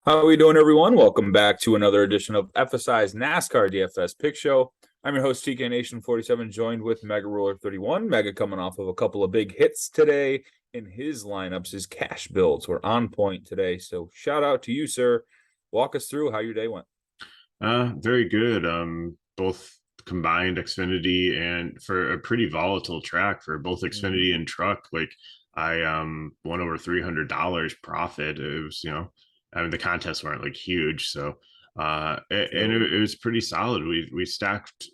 How are we doing, everyone? Welcome back to another edition of FSI's NASCAR DFS Pick Show. I'm your host, TK Nation 47, joined with Mega Ruler 31. Mega coming off of a couple of big hits today in his lineups. His cash builds were on point today. So shout out to you, sir. Walk us through how your day went. Very good. Both combined Xfinity and for a pretty volatile track for both Xfinity and truck. Like I won over $300 profit. It was, I mean the contests weren't like huge, so it was pretty solid. We stacked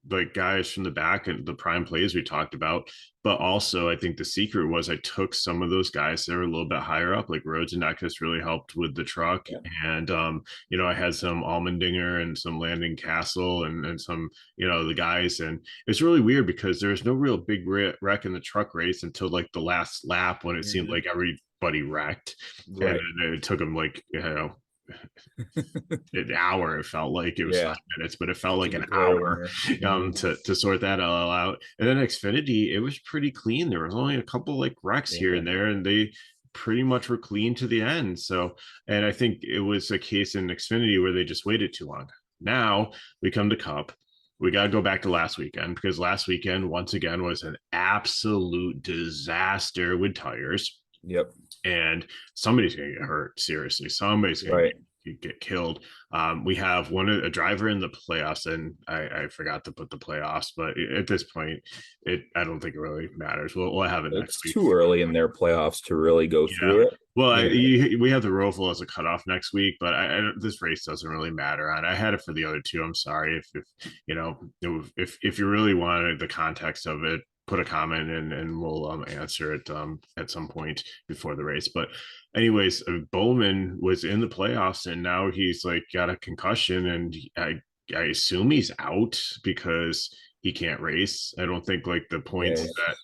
like guys from the back and the prime plays we talked about, but also I think the secret was I took some of those guys that were a little bit higher up, like Rhodes and Eckes really helped with the truck. Yeah. And I had some Allmendinger and some Landon Castle and some, the guys. And it's really weird because there's no real big wreck in the truck race until like the last lap when it seemed like everybody wrecked. Right. And it took them like, an hour. It felt like it was 5 minutes, but it felt like an hour to sort that all out. And then Xfinity, it was pretty clean. There was only a couple like wrecks here and there, and they pretty much were clean to the end. So, and I think it was a case in Xfinity where they just waited too long. Now we come to Cup. We got to go back to last weekend because last weekend, once again, was an absolute disaster with tires. Yep. And somebody's going to get hurt. Seriously, somebody's going to get killed. We have a driver in the playoffs, and I forgot to put the playoffs, but at this point, I don't think it really matters. We'll have it next week. It's too early in their playoffs to really go through it. Well, we have the Roval as a cutoff next week, but this race doesn't really matter. I had it for the other two. I'm sorry if you really wanted the context of it, put a comment and we'll answer it at some point before the race. But anyways, Bowman was in the playoffs and now he's like got a concussion, and I assume he's out because he can't race. I don't think like the points that,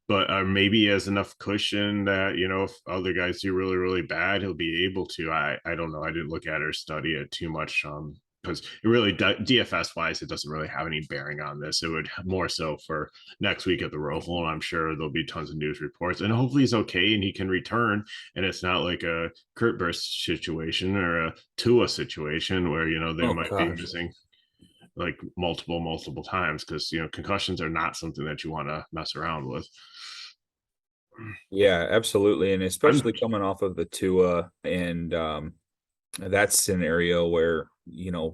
but maybe he has enough cushion that, if other guys do really, really bad, he'll be able to. I don't know. I didn't look at or study it too much because it really DFS wise, it doesn't really have any bearing on this. It would more so for next week at the Roval, and I'm sure there'll be tons of news reports. And hopefully he's okay and he can return, and it's not like a Kurt Burst situation or a Tua situation where they might be missing like multiple times, because concussions are not something that you want to mess around with. Yeah, absolutely, and especially coming off of the Tua and that scenario where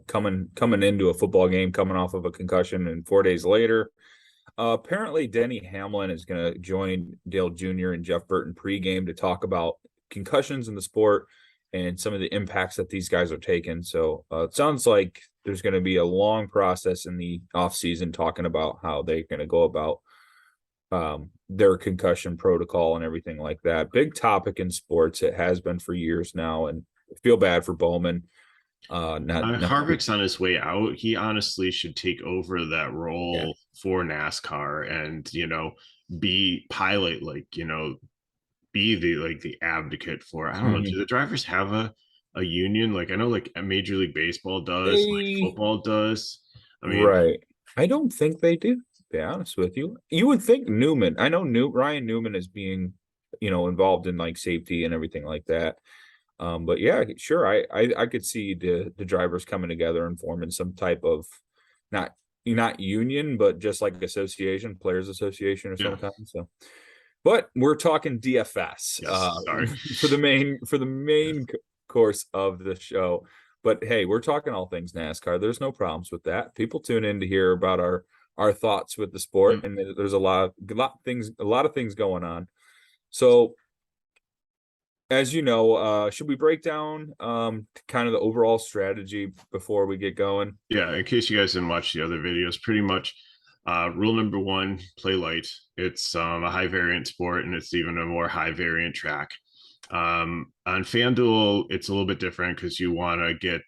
coming into a football game, coming off of a concussion, and 4 days later, apparently Denny Hamlin is going to join Dale Jr. and Jeff Burton pregame to talk about concussions in the sport and some of the impacts that these guys are taking. So it sounds like there's going to be a long process in the offseason talking about how they're going to go about their concussion protocol and everything like that. Big topic in sports. It has been for years now, and I feel bad for Bowman. Harvick's on his way out. He honestly should take over that role for NASCAR and be pilot, be the advocate for. I don't know. Do the drivers have a union? Like I know like Major League Baseball does, like football does. I mean, right. I don't think they do, to be honest with you. You would think Newman. I know Ryan Newman is being, involved in like safety and everything like that. But yeah, sure. I could see the drivers coming together and forming some type of not union, but just like association, players association or some kind. So, but we're talking DFS for the main course of the show. But hey, we're talking all things NASCAR. There's no problems with that. People tune in to hear about our thoughts with the sport, and there's a lot of things going on. So, as you know, should we break down kind of the overall strategy before we get going? Yeah, in case you guys didn't watch the other videos, pretty much rule number one, play light. It's a high variant sport, and it's even a more high variant track. On FanDuel, it's a little bit different because you want to get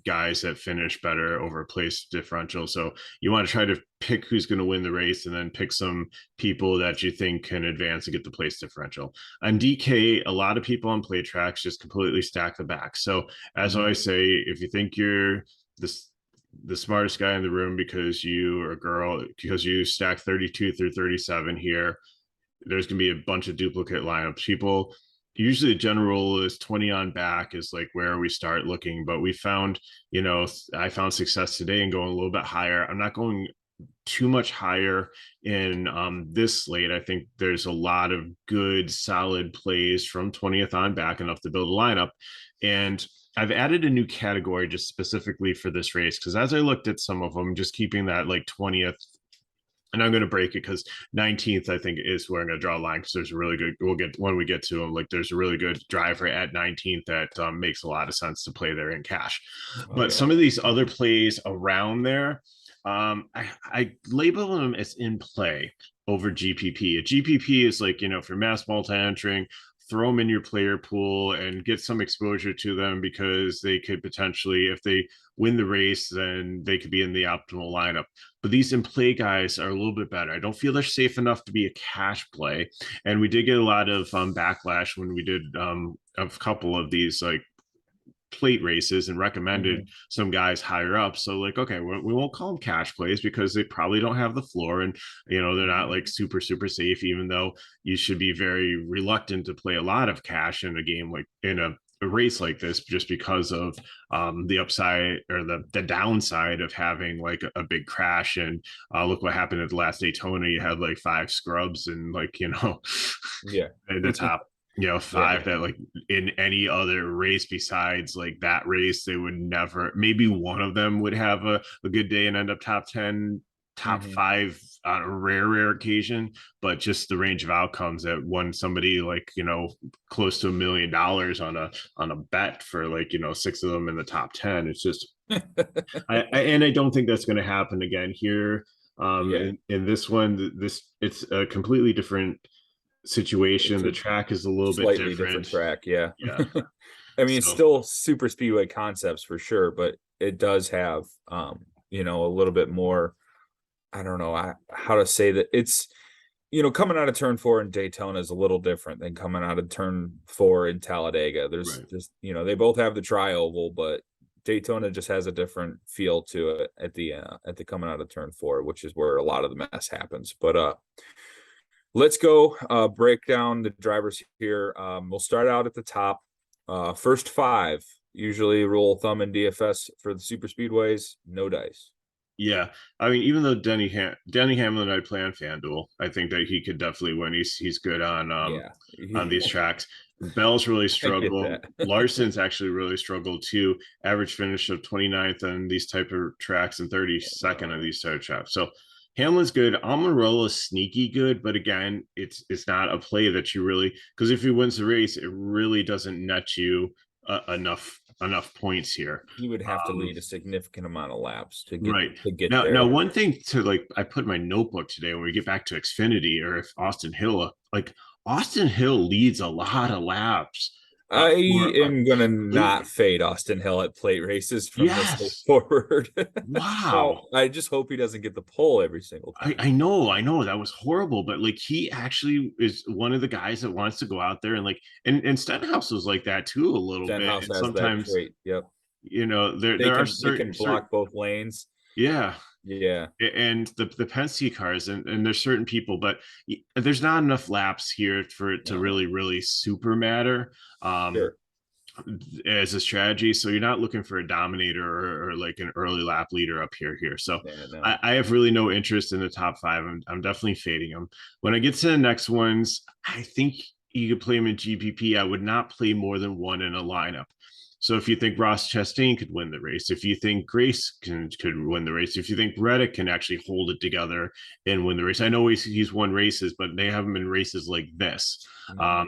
guys that finish better over place differential. So you want to try to pick who's going to win the race and then pick some people that you think can advance and get the place differential. On DK, a lot of people on play tracks just completely stack the back. So as I always say, if you think you're the smartest guy in the room because you are a girl, because you stack 32 through 37 here, there's going to be a bunch of duplicate lineups. People usually the general rule is 20 on back is like where we start looking, but we found, I found success today in going a little bit higher. I'm not going too much higher in this slate. I think there's a lot of good, solid plays from 20th on back, enough to build a lineup. And I've added a new category just specifically for this race, because as I looked at some of them, just keeping that like 20th, and I'm going to break it because 19th, I think, is where I'm going to draw a line, because there's a really good, we'll get when we get to them, like there's a really good driver at 19th that makes a lot of sense to play there in cash. But some of these other plays around there, I label them as in play over GPP. A GPP is like, for mass multi-entering, throw them in your player pool and get some exposure to them, because they could potentially, if they win the race, then they could be in the optimal lineup. But these in play guys are a little bit better. I don't feel they're safe enough to be a cash play. And we did get a lot of backlash when we did a couple of these like plate races and recommended some guys higher up. So like, okay, we won't call them cash plays because they probably don't have the floor, and they're not like super safe, even though you should be very reluctant to play a lot of cash in a game, like in a race like this, just because of the upside or the downside of having like a big crash. And look what happened at the last Daytona. You had like 5 scrubs and like at the top 5 that like in any other race besides like that race, they would never, maybe one of them would have a good day and end up top 10, top 5 on a rare occasion. But just the range of outcomes that won somebody like close to $1 million on a bet for like 6 of them in the top 10. It's just I don't think that's going to happen again here. In this one, it's a completely different situation. The track is a little bit different track. I mean, it's still super speedway concepts for sure, but it does have a little bit more, I don't know how to say that. It's coming out of turn 4 in Daytona is a little different than coming out of turn 4 in Talladega. There's just they both have the tri-oval, but Daytona just has a different feel to it at the coming out of turn 4, which is where a lot of the mess happens. But let's go break down the drivers here. We'll start out at the top. First 5, usually rule of thumb in DFS for the super speedways, no dice. Yeah, I mean, even though Denny Hamlin, I play on FanDuel, I think that he could definitely win. He's good on these tracks. Bell's really struggled. Larson's actually really struggled too. Average finish of 29th on these type of tracks and 32nd on these type of tracks. So Hamlin's good. Almirola is sneaky good, but again, it's not a play that you really, because if he wins the race, it really doesn't net you enough points here. He would have to lead a significant amount of laps to get now, there. Now, one thing to like, I put in my notebook today when we get back to Xfinity, or if Austin Hill leads a lot of laps. I am gonna not fade Austin Hill at plate races from this day forward. Wow. I just hope he doesn't get the pole every single time. I know that was horrible, but like he actually is one of the guys that wants to go out there and like, and Stenhouse was like that too a little bit. And sometimes, yep. There are certain block both lanes. Yeah. And the Penske cars and there's certain people, but there's not enough laps here for it to really super matter as a strategy. So you're not looking for a dominator or like an early lap leader up here. So I have really no interest in the top 5. I'm definitely fading them. When I get to the next ones, I think you could play them in GPP. I would not play more than 1 in a lineup. So if you think Ross Chastain could win the race, if you think Grace could win the race, if you think Reddick can actually hold it together and win the race, I know he's won races, but they haven't been races like this.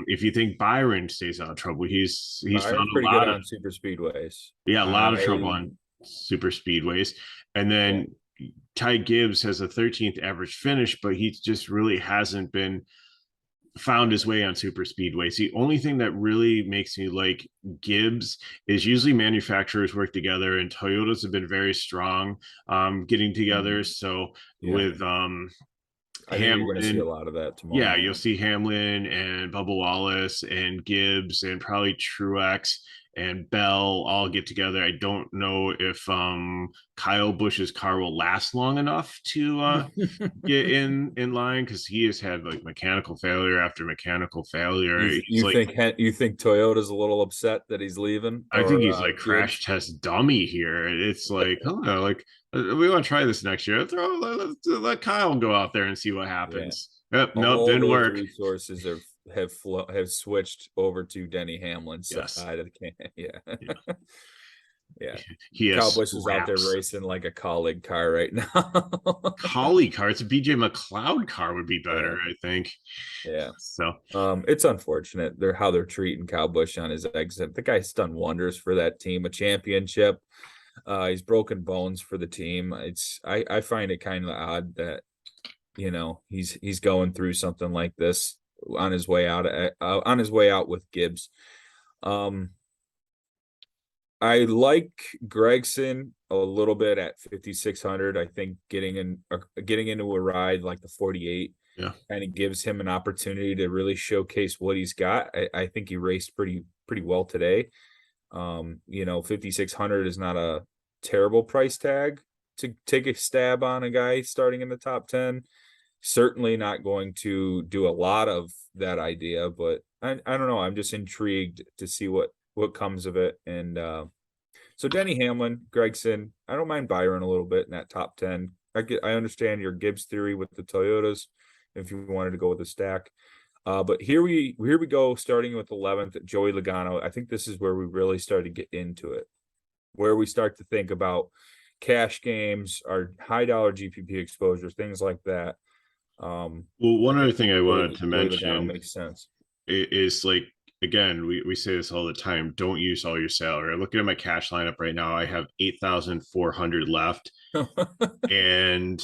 If you think Byron stays out of trouble, he's found pretty good on super speedways. Yeah, a lot of trouble on super speedways. And then Ty Gibbs has a 13th average finish, but he just really hasn't been found his way on super speedways. The only thing that really makes me like Gibbs is usually manufacturers work together, and Toyotas have been very strong getting together. So with Hamlin, you're going to see a lot of that tomorrow. Yeah, you'll see Hamlin and Bubba Wallace and Gibbs and probably Truex and Bell all get together. I don't know if Kyle Busch's car will last long enough to get in line, because he has had like mechanical failure after mechanical failure. He's like, you think Toyota's a little upset that he's leaving, I think or he's like crash test dummy here. It's like, oh no, like we want to try this next year. Let Kyle go out there and see what Yeah. happens. Yep, nope, All didn't those work. resources have switched over to Denny Hamlin's Yes. side of the can. Yeah. Yeah. Yeah. He Kyle has Busch is out there scraps. racing like a colleague car right now. Collie car. It's a BJ McLeod car would be better, Yeah. I think. Yeah. So It's unfortunate how they're treating Kyle Busch on his exit. The guy's done wonders for that team, a championship. He's broken bones for the team. I find it kind of odd that he's going through something like this on his way out with Gibbs. I like Gregson a little bit at 5,600. I think getting into a ride like the 48 kind of gives him an opportunity to really showcase what he's got. I think he raced pretty well today. 5,600 is not a terrible price tag to take a stab on a guy starting in the top 10. Certainly not going to do a lot of that idea, but I don't know. I'm just intrigued to see what comes of it. And so Denny Hamlin, Gregson, I don't mind Byron a little bit in that top 10. I understand your Gibbs theory with the Toyotas if you wanted to go with a stack. But here we go, starting with 11th, Joey Logano. I think this is where we really start to get into it, where we start to think about cash games, our high dollar GPP exposure, things like that. Well, one other thing I wanted to mention makes sense is like, again, we say this all the time, don't use all your salary. I'm looking at my cash lineup right now. I have 8,400 left. And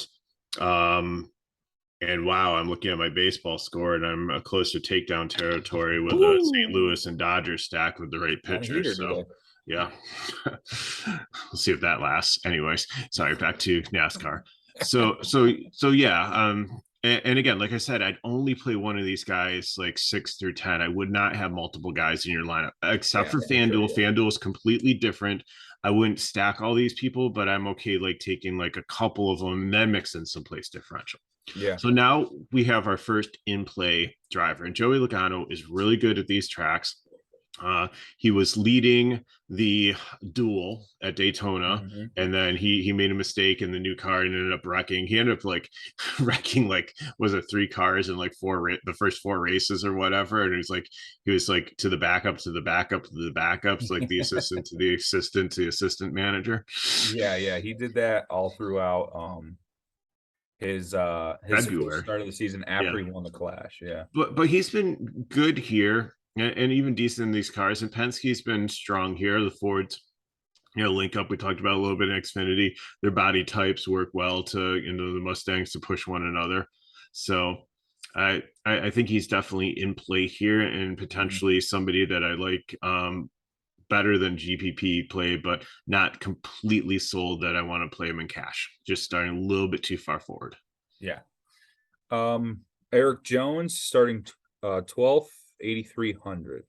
wow, I'm looking at my baseball score and I'm close to takedown territory with the St. Louis and Dodgers stack with the right pitchers. So yeah, we'll see if that lasts. Anyways, sorry, back to NASCAR. So yeah. And again, like I said, I'd only play one of these guys like 6 through 10. I would not have multiple guys in your lineup, except for FanDuel. Sure, yeah. FanDuel is completely different. I wouldn't stack all these people, but I'm okay like taking like a couple of them and then mix in some place differential. Yeah. So now we have our first in-play driver, and Joey Logano is really good at these tracks. He was leading the duel at Daytona, and then he made a mistake in the new car and ended up wrecking. He ended up like wrecking was it 3 cars in like the first 4 races or whatever. And he was like to the backup to the backup to the backups, like the assistant to the assistant to the assistant manager. Yeah, he did that all throughout his February start of the season after he won the Clash. Yeah, but he's been good here. And even decent in these cars. And Penske's been strong here. The Fords, link up. We talked about a little bit in Xfinity. Their body types work well to, the Mustangs to push one another. So I think he's definitely in play here and potentially somebody that I like better than GPP play, but not completely sold that I want to play him in cash. Just starting a little bit too far forward. Yeah. Eric Jones starting 12th. 8,300.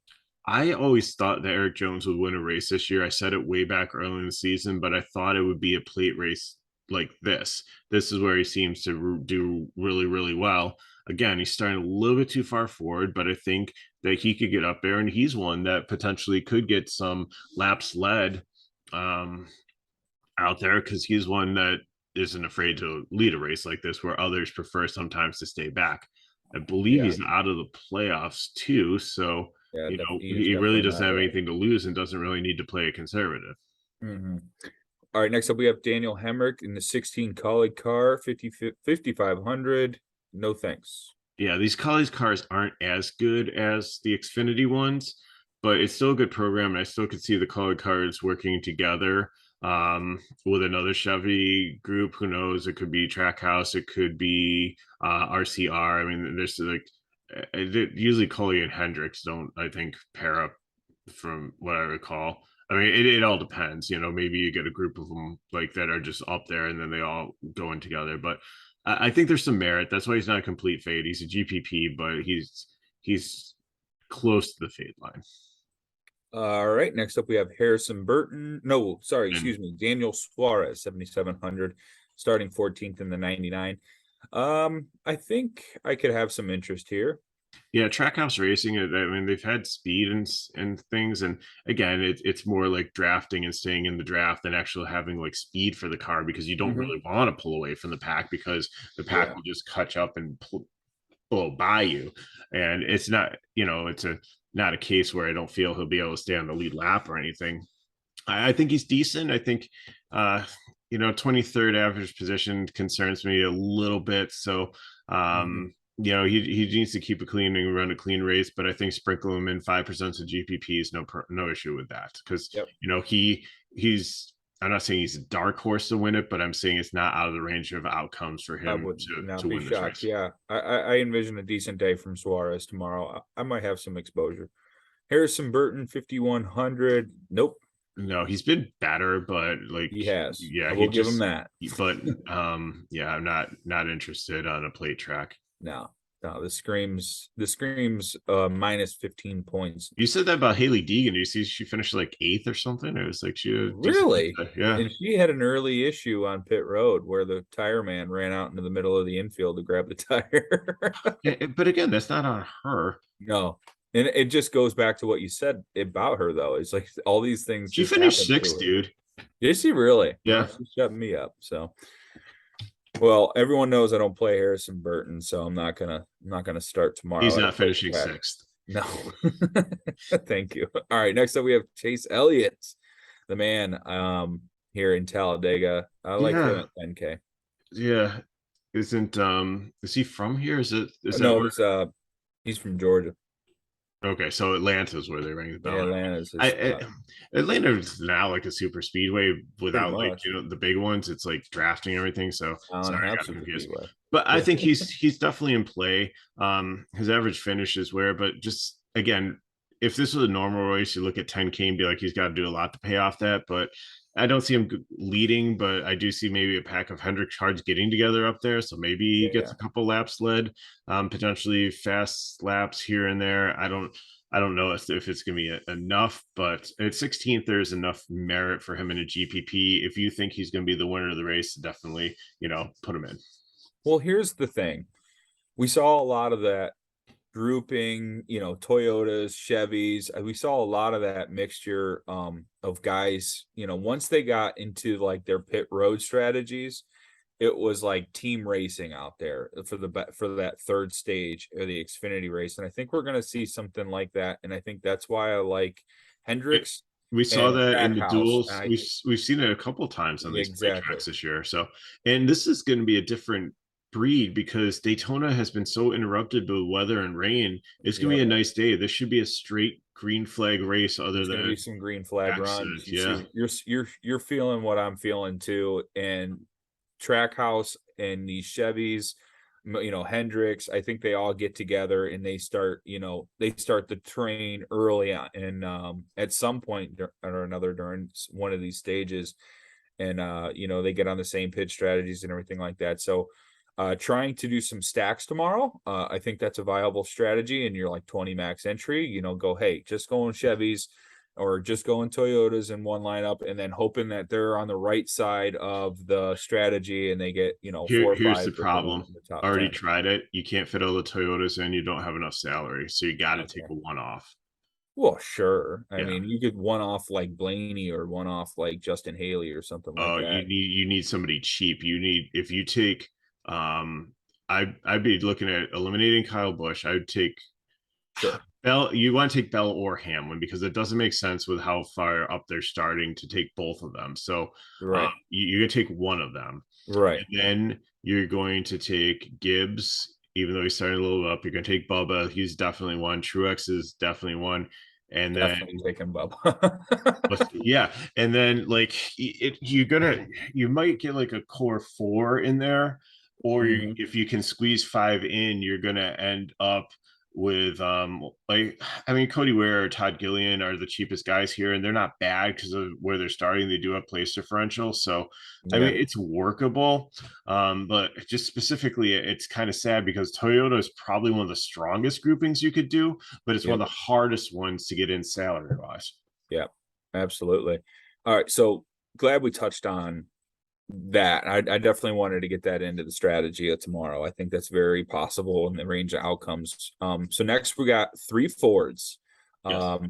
I always thought that Eric Jones would win a race this year. I said it way back early in the season, but I thought it would be a plate race like this. This is where he seems to do really, really well. Again, he's starting a little bit too far forward, but I think that he could get up there, and he's one that potentially could get some laps led out there, because he's one that isn't afraid to lead a race like this, where others prefer sometimes to stay back. I believe he's out of the playoffs too, so he really doesn't have anything to lose and doesn't really need to play a conservative. All right, next up we have Daniel Hemrick in the 16 colleague car, 5,500. No thanks. Yeah, these colleague cars aren't as good as the Xfinity ones, but it's still a good program, and I still could see the colleague cars working together with another Chevy group. Who knows? It could be Trackhouse, it could be RCR. I mean, there's like usually Coley and Hendricks don't, I think, pair up from what I recall. I mean, it all depends. Maybe you get a group of them like that are just up there and then they all go in together. But I think there's some merit. That's why he's not a complete fade. He's a GPP, but he's close to the fade line. All right. Next up, we have Harrison Burton. No, sorry, And excuse me. Daniel Suarez, 7,700, starting 14th in the 99. I think I could have some interest here. yeah, Trackhouse Racing. I mean, they've had speed and things, and again, it's more like drafting and staying in the draft than actually having like speed for the car because you don't Mhm. really want to pull away from the pack because the pack Yeah. will just catch up and blow by you, and it's not it's a not a case where I don't feel he'll be able to stay on the lead lap or anything. I think he's decent. I think, 23rd average position concerns me a little bit. So, Mhm. he needs to keep a clean and run a clean race, but I think sprinkle him in 5% of GPP is no issue with that because, Yep. he's, I'm not saying he's a dark horse to win it, but I'm saying it's not out of the range of outcomes for I him would not to be win this shocked. race. Yeah. I envision a decent day from Suarez tomorrow. I might have some exposure. Harrison Burton, 5,100. Nope. No, he's been better, but like, He has. yeah, I he will give him just, that. but yeah, I'm not interested on a plate track. No, no, this screams minus 15 points. You said that about Haley Deegan. Do you see she finished like eighth or something? It was like she had a decent Really? day. Yeah. And she had an early issue on pit road where the tire man ran out into the middle of the infield to grab the tire. Yeah, but again, that's not on her. No. And it just goes back to what you said about her, though. It's like all these things She just finished happen to sixth, her. dude. Did she really? Yeah. Well, she shut me up. So, well, everyone knows I don't play Harrison Burton, so I'm not gonna start He's tomorrow at a not play finishing track. sixth. No. Thank you. All right, next up we have Chase Elliott, the man here in Talladega. I like him Yeah. at 10K. Yeah. Isn't is he from here? Is that No, where? he's from Georgia. Okay, so Atlanta's where they rang the bell. Yeah, Atlanta's his I spot. Atlanta is now like a super speedway Pretty without like much. the big ones. It's like drafting everything. So Allen sorry, I Hub got Super confused. Speedway. But I Yeah. think he's definitely in play. His average finish is where, but just again, if this was a normal race, you look at 10K and be like, he's got to do a lot to pay off that. But I don't see him leading, but I do see maybe a pack of Hendrick cards getting together up there. So maybe he gets Yeah. a couple laps led, potentially fast laps here and there. I don't know if it's going to be enough, but at 16th, there's enough merit for him in a GPP. If you think he's going to be the winner of the race, definitely, put him in. Well, here's the thing. We saw a lot of that grouping, Toyotas, Chevys. We saw a lot of that mixture of guys, once they got into like their pit road strategies, it was like team racing out there for that third stage or the Xfinity race. And I think we're going to see something like that. And I think that's why I like It, Hendricks we saw and that in the Trackhouse. duels. We've seen it a couple times on these play Exactly. tracks this year. So, and this is going to be a different breed because Daytona has been so interrupted by weather and rain. It's going to Yep. be a nice day. This should be a straight green flag race, other There's going to be than some green flag runs. accidents. You Yeah. see, you're feeling what I'm feeling too. And Trackhouse and these Chevys, Hendricks, I think they all get together and they start the train early on, and at some point or another during one of these stages, and they get on the same pitch strategies and everything like that. So trying to do some stacks tomorrow, I think that's a viable strategy. And you're like 20 max entry, go, hey, just going Chevys or just going Toyotas in one lineup, and then hoping that they're on the right side of the strategy and they get, Here, 4 or here's 5 the within problem. the top Already 10. tried it. You can't fit all the Toyotas in. You don't have enough salary, so you got to take Okay. a one off. Well, sure. I Yeah. mean, you could one off like Blaney or one off like Justin Haley or something like Oh, that. you need somebody cheap. You need if you take I'd be looking at eliminating Kyle Busch. I would take Sure. Bell. You want to take Bell or Hamlin because it doesn't make sense with how far up they're starting to take both of them. So Right. you're gonna take one of them, Right. and then you're going to take Gibbs, even though he's starting a little up. You're gonna take Bubba. He's definitely one. Truex is definitely one, and then Definitely taking Bubba. yeah, and then like you might get like a core four in there, or Mhm. if you can squeeze five in, you're gonna end up with like, I mean, Cody Ware or Todd Gillian are the cheapest guys here, and they're not bad because of where they're starting. They do have place differential, so I mean Yeah. it's workable. But just specifically, it's kind of sad because Toyota is probably one of the strongest groupings you could do, but it's one Yep. of the hardest ones to get in salary wise. Yeah. Absolutely. All right. So glad we touched on that. I definitely wanted to get that into the strategy of tomorrow. I think that's very possible in the range of outcomes. So next we got 3 Fords. Yes.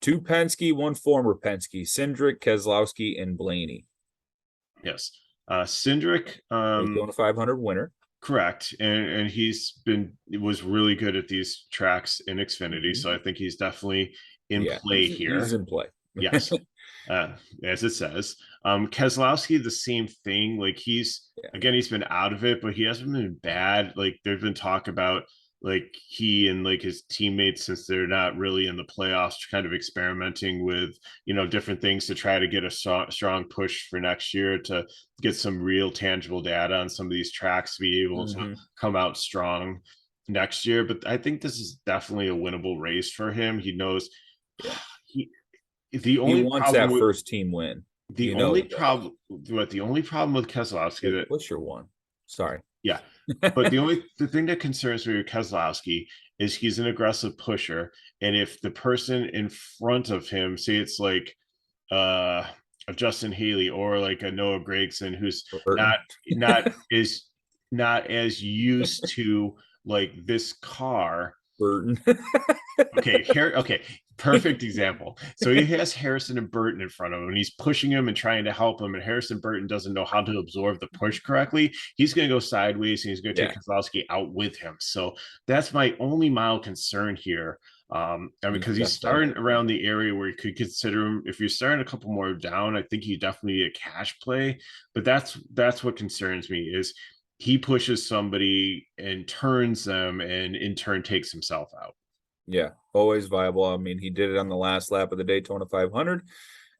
2 Penske, 1 former Penske, Cindric, Keselowski, and Blaney. Yes. Cindric, Daytona 500 winner. correct. And was really good at these tracks in Xfinity. So I think he's definitely in play here. He's in play. Yes. As it says. Keselowski, the same thing. Like he's been out of it, but he hasn't been bad. Like there's been talk about like he and like his teammates, since they're not really in the playoffs, kind of experimenting with, different things to try to get a strong push for next year, to get some real tangible data on some of these tracks to be able to come out strong next year. But I think this is definitely a winnable race for him. He knows he wants that first team win. The only problem with Keselowski, what's your one? Sorry. Yeah. But the thing that concerns me with Keselowski is he's an aggressive pusher. And if the person in front of him, say it's like a Justin Haley or like a Noah Gragson, who's not as used to like this car. Burton. Okay. Perfect example. So he has Harrison and Burton in front of him, and he's pushing him and trying to help him. And Harrison Burton doesn't know how to absorb the push correctly. He's going to go sideways, and he's going to take Keselowski out with him. So that's my only mild concern here. Because he's starting around the area where you could consider him. If you're starting a couple more down, I think he definitely a cash play. But that's what concerns me is he pushes somebody and turns them, and in turn takes himself out. Yeah, always viable. I mean, he did it on the last lap of the Daytona 500,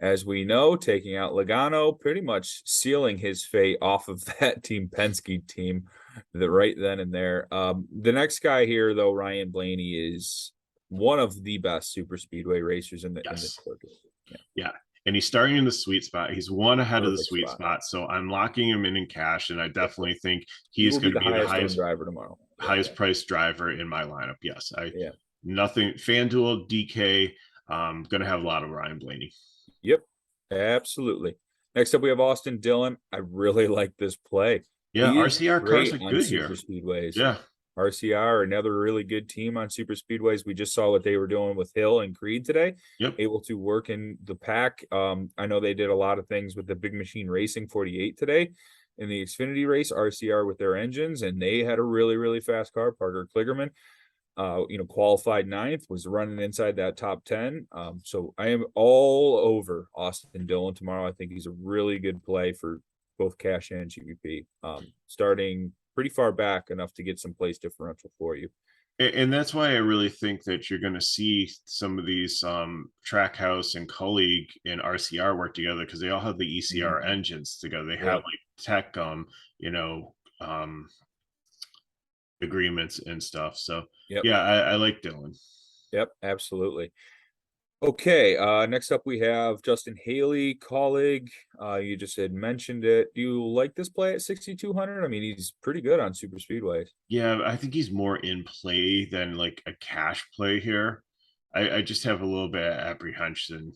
as we know, taking out Logano, pretty much sealing his fate off of that Team Penske team right then and there. The next guy here, though, Ryan Blaney, is one of the best super speedway racers in the circuit. Yeah. And he's starting in the sweet spot. He's one ahead of the sweet spot. So I'm locking him in cash, and I definitely think he's going to be the highest driver tomorrow. Highest priced driver in my lineup. Yes. Nothing FanDuel, DK. Going to have a lot of Ryan Blaney. Yep, absolutely. Next up, we have Austin Dillon. I really like this play. Yeah, RCR cars are good here. Super speedways. Yeah. RCR, another really good team on super speedways. We just saw what they were doing with Hill and Creed today. Yep. Able to work in the pack. I know they did a lot of things with the Big Machine Racing 48 today in the Xfinity race, RCR with their engines, and they had a really, really fast car. Parker Kligerman, qualified 9th, was running inside that top 10. So I am all over Austin Dillon tomorrow. I think he's a really good play for both cash and GPP. Starting pretty far back enough to get some place differential for you. And that's why I really think that you're going to see some of these Trackhouse and Colleague and RCR work together, because they all have the ECR engines together. They have like tech, agreements and stuff. So I like Dillon. Yep, absolutely. Okay, next up we have Justin Haley, colleague. You just had mentioned it. Do you like this play at 6,200? I mean, he's pretty good on super speedways. Yeah, I think he's more in play than like a cash play here. I just have a little bit of apprehension.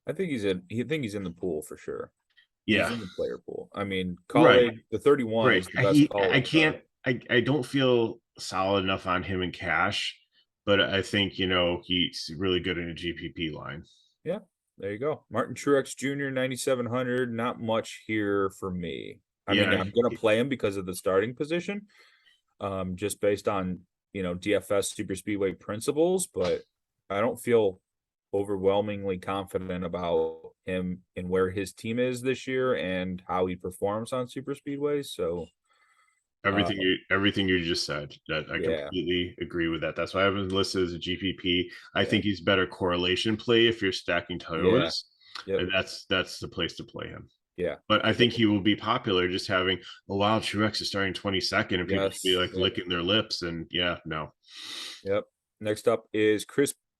I think he's in the pool for sure. Yeah, he's in the player pool. I mean, colleague, the 31 is the best colleague. I don't feel solid enough on him in cash. But I think, he's really good in a GPP line. Yeah, there you go. Martin Truex Jr., 9,700. Not much here for me. I mean, I'm going to play him because of the starting position, just based on, DFS super speedway principles. But I don't feel overwhelmingly confident about him and where his team is this year and how he performs on super speedways. So everything you just said, that I completely agree with that. That's why I have him listed as a GPP. I think he's better correlation play if you're stacking Toyotas. And that's the place to play him. Yeah. But I think he will be popular just having Truex is starting 22nd and people be like licking their lips and no. Yep. Next up is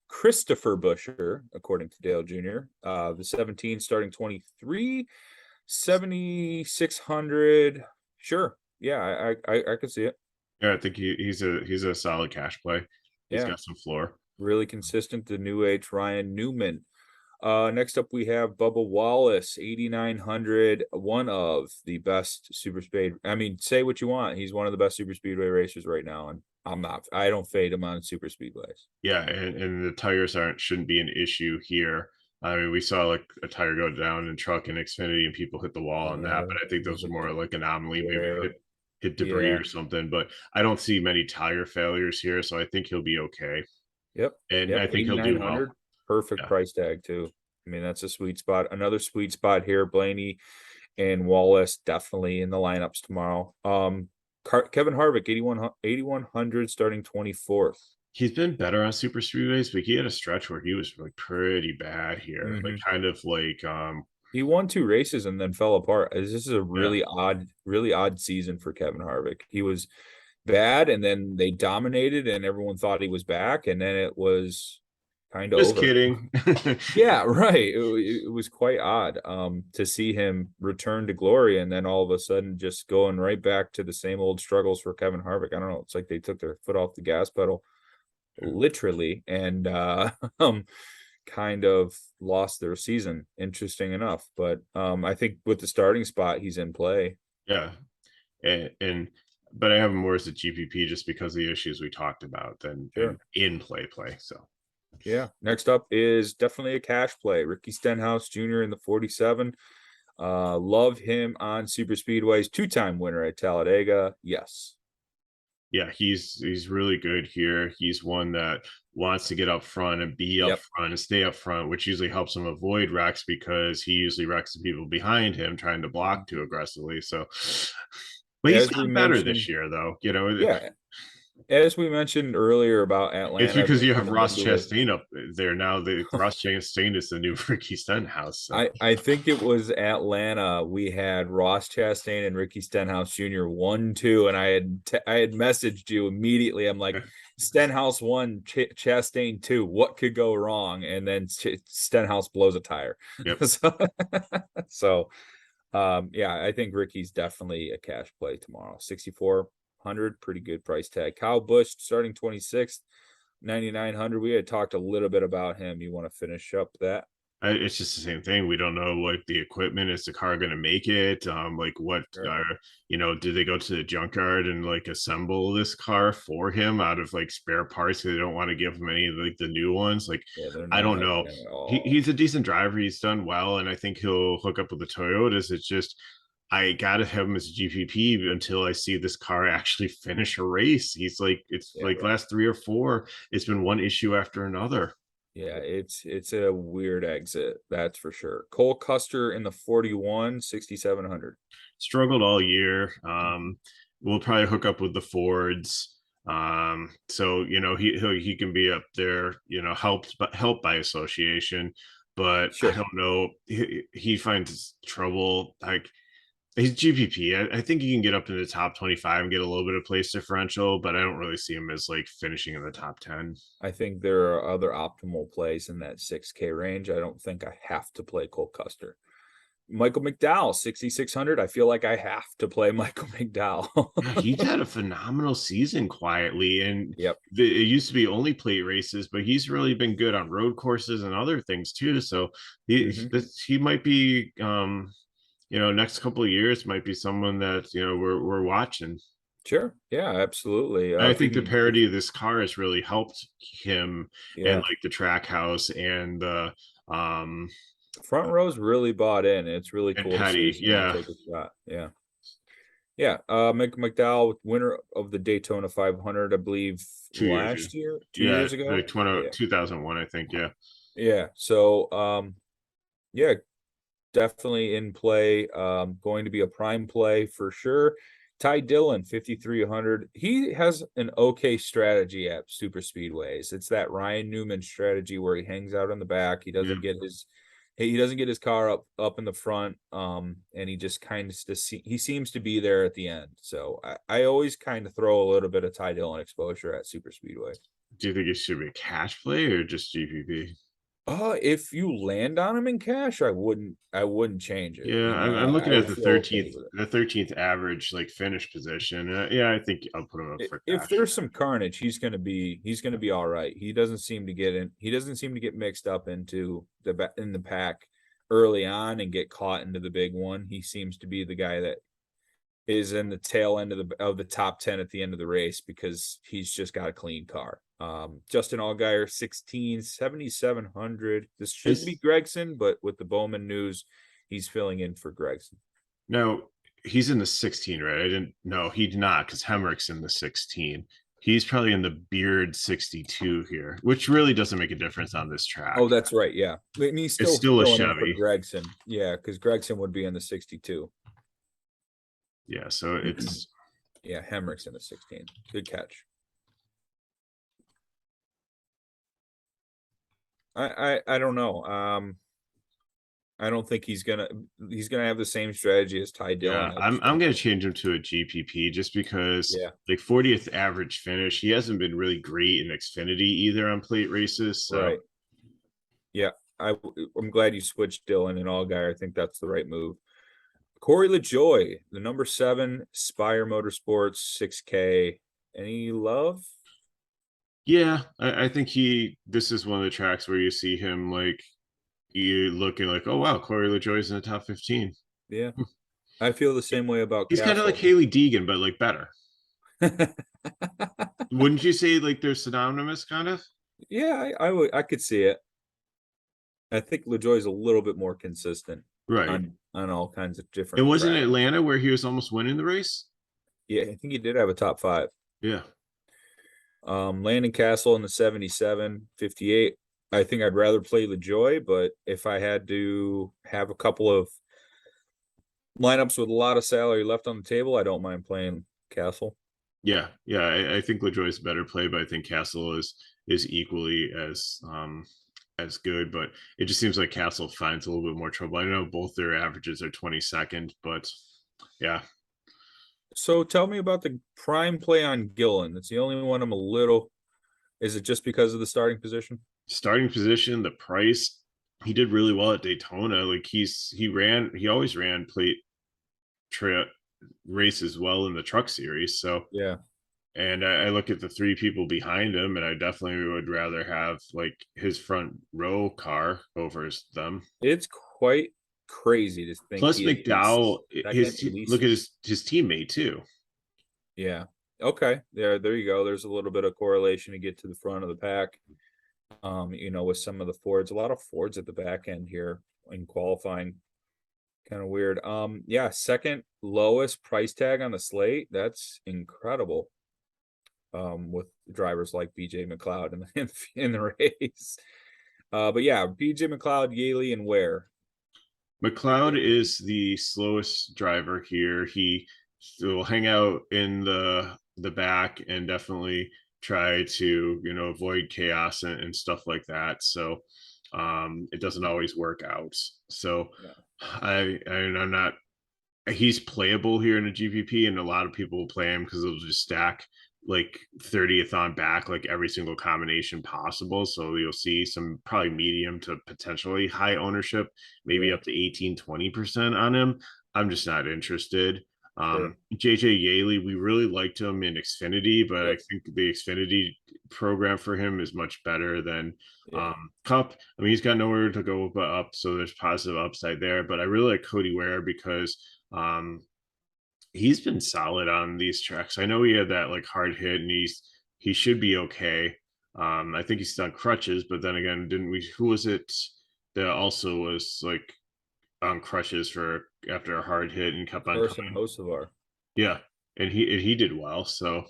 Christopher Busher, according to Dale Jr. The 17 starting 23, 7,600. Sure. Yeah, I could see it. Yeah, I think he's a solid cash play. He's Yeah. got some floor. Really consistent. The new age Ryan Newman. Next up we have Bubba Wallace, 8,900, one of the best super speed. I mean, say what you want. He's one of the best super speedway racers right now, and I don't fade him on super speedways. Yeah, and the tires shouldn't be an issue here. I mean, we saw like a tire go down in truck and Xfinity, and people hit the wall on that. Yeah, But I think it was those are more like anomaly, maybe rare. hit debris Yeah. or something. But I don't see many tire failures here, so I think he'll be okay, Yep. and Yep. I think he'll do well. 8,900. Perfect Yeah, price tag too. I mean, that's a sweet spot. Another sweet spot here. Blaney and Wallace definitely in the lineups tomorrow. Kevin Harvick, 8,100 starting 24th. he's been better on super speedways, but he had a stretch where he was like pretty bad here, like kind of like He won 2 races and then fell apart. This is a yeah. really odd season for Kevin Harvick. He was bad and then they dominated and everyone thought he was back and then it was kind of Just over. kidding. Yeah, right. It was quite odd to see him return to glory and then all of a sudden just going right back to the same old struggles for Kevin Harvick. I don't know. It's like they took their foot off the gas pedal literally and kind of lost their season, interesting enough. But I think with the starting spot, he's in play. Yeah, and but I have him more as a GPP just because of the issues we talked about than Sure. in play. So Yeah. Next up is definitely a cash play. Ricky Stenhouse Jr. in the 47. Love him on super speedways. 2-time winner at Talladega. Yes. yeah, he's really good here. He's one that wants to get up front and be up Yep. front and stay up front, which usually helps him avoid wrecks because he usually wrecks the people behind him trying to block too aggressively. So, but he's As we gotten better this mentioned, year, though. You know, yeah. As we mentioned earlier about it's Atlanta because being you kind have of Ross nebulous. Chastain up there now. The Ross Chastain is the new Ricky Stenhouse. So. I think it was Atlanta. We had Ross Chastain and Ricky Stenhouse Jr. 1-2, and I had messaged you immediately. I'm like, Stenhouse 1, Chastain 2. What could go wrong? And then Stenhouse blows a tire. Yep. So, yeah, I think Ricky's definitely a cash play tomorrow. 6,400, pretty good price tag. Kyle Busch starting 26th, 9,900. We had talked a little bit about him. You want to finish up that? It's just the same thing. We don't know like the equipment. Is the car going to make it? Like what Sure. are did they go to the junkyard and like assemble this car for him out of like spare parts? They don't want to give him any of like the new ones. Like Yeah, they're I don't not know. at all. He's a decent driver. He's done well, and I think he'll hook up with the Toyotas. It's just I gotta have him as a GPP until I see this car actually finish a race. He's like it's Yeah, like right. last 3 or 4. It's been one issue after another. Yeah, it's a weird exit, that's for sure. Cole Custer in the 41, 6,700. Struggled all year. We'll probably hook up with the Fords. So he can be up there, helped by association, but I Sure. don't know. He finds trouble. Like he's GPP. I think he can get up in the top 25 and get a little bit of place differential, but I don't really see him as like finishing in the top 10. I think there are other optimal plays in that 6K range. I don't think I have to play Cole Custer. Michael McDowell, 6,600. I feel like I have to play Michael McDowell. Yeah, he's had a phenomenal season quietly, and Yep. it used to be only plate races, but he's really been good on road courses and other things too. So he might be, next couple of years might be someone that we're watching. Sure. Yeah, absolutely. And I If he think the can, parity of this car has really helped him, and yeah. like the track house and the Front row's really bought in. It's really and cool to see Petty. someone Yeah, take a shot. Yeah. Yeah. Michael McDowell, winner of the Daytona 500, I believe 2 years. last year, 2 years Yeah, ago. like 2001, I think. Yeah. Yeah. So, yeah, definitely in play. Going to be a prime play for sure. Ty Dillon, 5,300. He has an okay strategy at super speedways. It's that Ryan Newman strategy where he hangs out in the back. He doesn't get his car up in the front. And he just kind of he seems to be there at the end. So I always kind of throw a little bit of Ty Dillon exposure at super speedway. Do you think it should be a cash play or just GPP? If you land on him in cash, I wouldn't change it. Yeah, You know, I'm looking I at would the feel okay 13th, with it. the 13th average like finish position. Yeah, I think I'll put him up for If cash. there's some carnage, he's gonna be all right. He doesn't seem to get in. He doesn't seem to get mixed up into in the pack early on and get caught into the big one. He seems to be the guy that is in the tail end of the top 10 at the end of the race because he's just got a clean car. Justin Allgaier 7,700. This should be Is Gregson, but with the Bowman news, he's filling in for Gregson. No, he's in the 16, right? I didn't know he'd not because Hemrick's in the 16. He's probably in the Beard 62 here, which really doesn't make a difference on this track. Oh, that's right. Yeah. And he's It's still still a filling in for Chevy. Gregson. Yeah, because Gregson would be in the 62. Yeah, so it's Yeah, Hemrick's in the 16. Good catch. I don't know. I don't think he's gonna have the same strategy as Ty Dillon. yeah, I'm gonna change him to a GPP just because Yeah. like 40th average finish. He hasn't been really great in Xfinity either on plate races. So Right. Yeah, I'm glad you switched Dillon and Allgaier. I think that's the right move. Corey LaJoy, the number 7 Spire Motorsports 6K. Any love? yeah, I think this is one of the tracks where you see him like you looking like, oh wow, Corey LaJoy's in the top 15. Yeah, I feel the same way about He's kind of like Castle. Haley Deegan, but like better. Wouldn't you say like they're synonymous kind of? Yeah, I could see it. I think LaJoy's a little bit more consistent Right. on all kinds of different. And wasn't it tracks. Atlanta where he was almost winning the race? Yeah, I think he did have a top 5. Yeah. Landon Castle in the 77, 58. I think I'd rather play LaJoy, but if I had to have a couple of lineups with a lot of salary left on the table, I don't mind playing Castle. Yeah. Yeah. I think LaJoy's a better play, but I think Castle is equally as good. But it just seems like Castle finds a little bit more trouble. I know both their averages are 22nd, but yeah. So tell me about the prime play on Gillen. That's the only one I'm a little. Is it just because of the starting position? Starting position, the price, he did really well at Daytona. Like he always ran plate races well in the truck series. So Yeah. and I look at the 3 people behind him, and I definitely would rather have like his front row car over them. It's quite crazy to think Plus McDowell, look at his teammate too. Yeah. Okay. There you go. There's a little bit of correlation to get to the front of the pack. With some of the Fords, a lot of Fords at the back end here in qualifying. Kind of weird. Yeah, second lowest price tag on the slate. That's incredible. With drivers like BJ McLeod in the race. But yeah, BJ McLeod, Yaley, and Ware. McLeod is the slowest driver here. He will hang out in the back and definitely try to avoid chaos and stuff like that. So it doesn't always work out. So Yeah. I'm not. He's playable here in a GPP, and a lot of people will play him because they'll just stack like 30th on back, like every single combination possible. So you'll see some probably medium to potentially high ownership, maybe up to 18-20% on him. I'm just not interested. Sure. JJ Yaley, we really liked him in Xfinity, but I think the Xfinity program for him is much better than Cup. I mean, he's got nowhere to go but up, so there's positive upside there. But I really like Cody Ware because he's been solid on these tracks. I know he had that like hard hit, and he should be okay. I think he's on crutches, but then again, who was it that also was like on crutches for after a hard hit and kept on Carson coming? Hocevar. Yeah, and he did well. So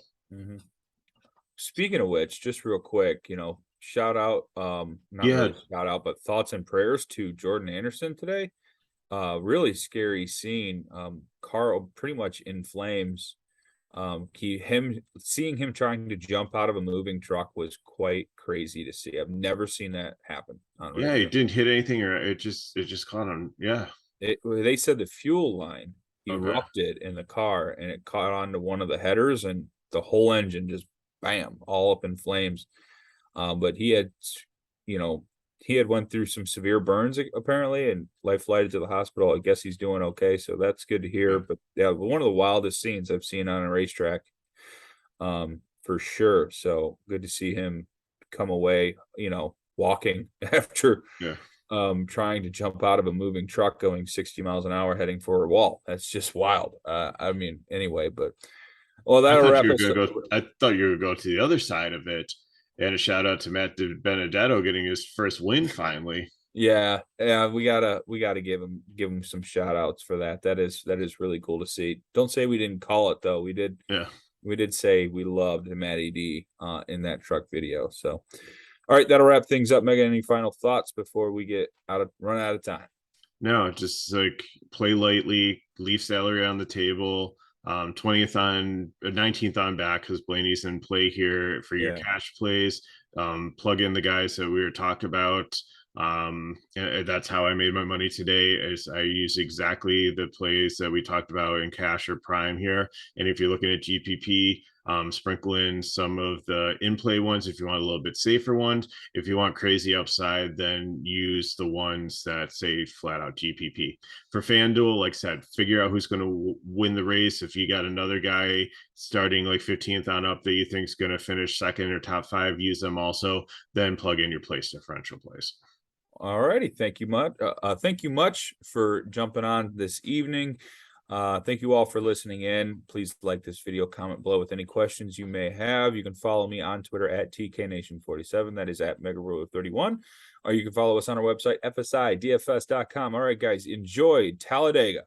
Speaking of which, just real quick, shout out, not really shout out, but thoughts and prayers to Jordan Anderson today. Really scary scene. Carl pretty much in flames. Seeing him trying to jump out of a moving truck was quite crazy to see. I've never seen that happen. Yeah, he didn't hit anything, or it just caught him. Yeah, they said the fuel line erupted in the car, and it caught onto one of the headers, and the whole engine just bam, all up in flames. But he had, he had went through some severe burns apparently and life flighted to the hospital. I guess he's doing okay, so that's good to hear. But yeah, one of the wildest scenes I've seen on a racetrack, for sure. So good to see him come away, walking after trying to jump out of a moving truck going 60 miles an hour heading for a wall. That's just wild. Anyway, but that'll wrap us up. I thought you were going to go to the other side of it. And a shout out to Matt Benedetto getting his first win finally. Yeah, we gotta give him some shout outs for that. That is really cool to see. Don't say we didn't call it though. We did. Yeah. We did say we loved Matty D in that truck video. So all right, that'll wrap things up. Megan, any final thoughts before we run out of time? No, just like play lightly, leave salary on the table. 20th on 19th on back because Blaney's in play here for your cash plays. Plug in the guys that we were talking about. And that's how I made my money today. Is I use exactly the plays that we talked about in cash or prime here. And if you're looking at GPP, sprinkle in some of the in-play ones if you want a little bit safer ones. If you want crazy upside, then use the ones that say flat out GPP. For FanDuel, like I said, figure out who's going to win the race. If you got another guy starting like 15th on up that you think is going to finish second or top 5, use them also. Then plug in your place differential plays. All righty. Thank you much. Thank you much for jumping on this evening. Thank you all for listening in. Please like this video, comment below with any questions you may have. You can follow me on Twitter at TKNation47. That is at MegaRuler31. Or you can follow us on our website, FSIDFS.com. All right, guys, enjoy Talladega.